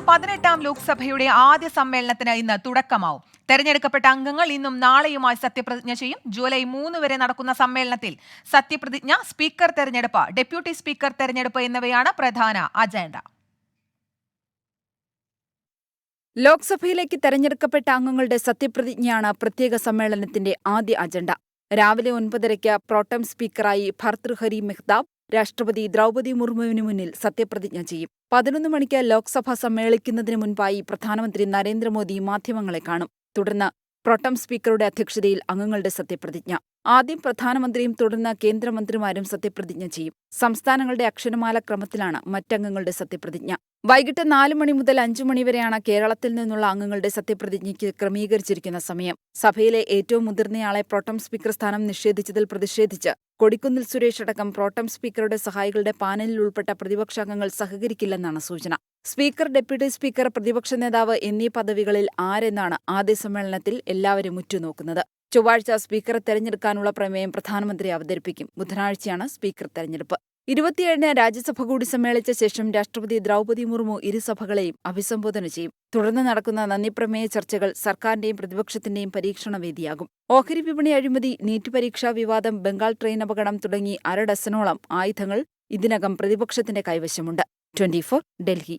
18ാം ലോക്സഭയുടെ ആദ്യ സമ്മേളനത്തിന് ഇന്ന് തുടക്കമാവും. തെരഞ്ഞെടുക്കപ്പെട്ട അംഗങ്ങൾ ഇന്നും നാളെയുമായി സത്യപ്രതിജ്ഞ ചെയ്യും. ജൂലൈ 3 വരെ നടക്കുന്ന സമ്മേളനത്തിൽ സത്യപ്രതിജ്ഞ, സ്പീക്കർ തെരഞ്ഞെടുപ്പ്, ഡെപ്യൂട്ടി സ്പീക്കർ തെരഞ്ഞെടുപ്പ് എന്നിവയാണ് പ്രധാന അജണ്ട. ലോക്സഭയിലേക്ക് തെരഞ്ഞെടുക്കപ്പെട്ട അംഗങ്ങളുടെ സത്യപ്രതിജ്ഞയാണ് പ്രത്യേക സമ്മേളനത്തിന്റെ ആദ്യ അജണ്ട. രാവിലെ 9:30 പ്രോട്ടം സ്പീക്കറായി ഭർതൃഹരി മെഹ്താബ് രാഷ്ട്രപതി ദ്രൗപദി മുർമുവിന് മുന്നിൽ സത്യപ്രതിജ്ഞ ചെയ്യും. 11 മണിക്ക് ലോക്സഭ സമ്മേളിക്കുന്നതിന് മുൻപായി പ്രധാനമന്ത്രി നരേന്ദ്രമോദി മാധ്യമങ്ങളെ കാണും. തുടർന്ന് പ്രോട്ടം സ്പീക്കറുടെ അധ്യക്ഷതയിൽ അംഗങ്ങളുടെ സത്യപ്രതിജ്ഞ. ആദ്യം പ്രധാനമന്ത്രിയും തുടർന്ന് കേന്ദ്രമന്ത്രിമാരും സത്യപ്രതിജ്ഞ ചെയ്യും. സംസ്ഥാനങ്ങളുടെ അക്ഷരമാല ക്രമത്തിലാണ് മറ്റംഗങ്ങളുടെ സത്യപ്രതിജ്ഞ. വൈകിട്ട് 4 മണി മുതൽ 5 മണി വരെയാണ് കേരളത്തിൽ നിന്നുള്ള അംഗങ്ങളുടെ സത്യപ്രതിജ്ഞയ്ക്ക് ക്രമീകരിച്ചിരിക്കുന്ന സമയം. സഭയിലെ ഏറ്റവും മുതിർന്നയാളെ പ്രോട്ടം സ്പീക്കർ സ്ഥാനം നിഷേധിച്ചതിൽ പ്രതിഷേധിച്ച് കൊടിക്കുന്നിൽ സുരേഷ് അടക്കം പ്രോട്ടം സ്പീക്കറുടെ സഹായികളുടെ പാനലിൽ ഉൾപ്പെട്ട പ്രതിപക്ഷാംഗങ്ങൾ സഹകരിക്കില്ലെന്നാണ് സൂചന. സ്പീക്കർ, ഡെപ്യൂട്ടി സ്പീക്കർ, പ്രതിപക്ഷ നേതാവ് എന്നീ പദവികളിൽ ആരെന്നാണ് ആദ്യ സമ്മേളനത്തിൽ എല്ലാവരും ഉറ്റുനോക്കുന്നത്. ചൊവ്വാഴ്ച സ്പീക്കറെ തെരഞ്ഞെടുക്കാനുള്ള പ്രമേയം പ്രധാനമന്ത്രി അവതരിപ്പിക്കും. ബുധനാഴ്ചയാണ് സ്പീക്കർ തെരഞ്ഞെടുപ്പ്. 27-ന് രാജ്യസഭ കൂടി സമ്മേളിച്ച ശേഷം രാഷ്ട്രപതി ദ്രൗപദി മുർമു ഇരുസഭകളെയും അഭിസംബോധന ചെയ്യും. തുടർന്ന് നടക്കുന്ന നന്ദിപ്രമേയ ചർച്ചകൾ സർക്കാരിന്റെയും പ്രതിപക്ഷത്തിന്റെയും പരീക്ഷണവേദിയാകും. ഓഹരി വിപണി അഴിമതി, നീറ്റ് പരീക്ഷാ വിവാദം, ബംഗാൾ ട്രെയിൻ അപകടം തുടങ്ങി 6 ഡസനോളം ആയുധങ്ങൾ ഇതിനകം പ്രതിപക്ഷത്തിന്റെ കൈവശമുണ്ട്. 24 ഡൽഹി.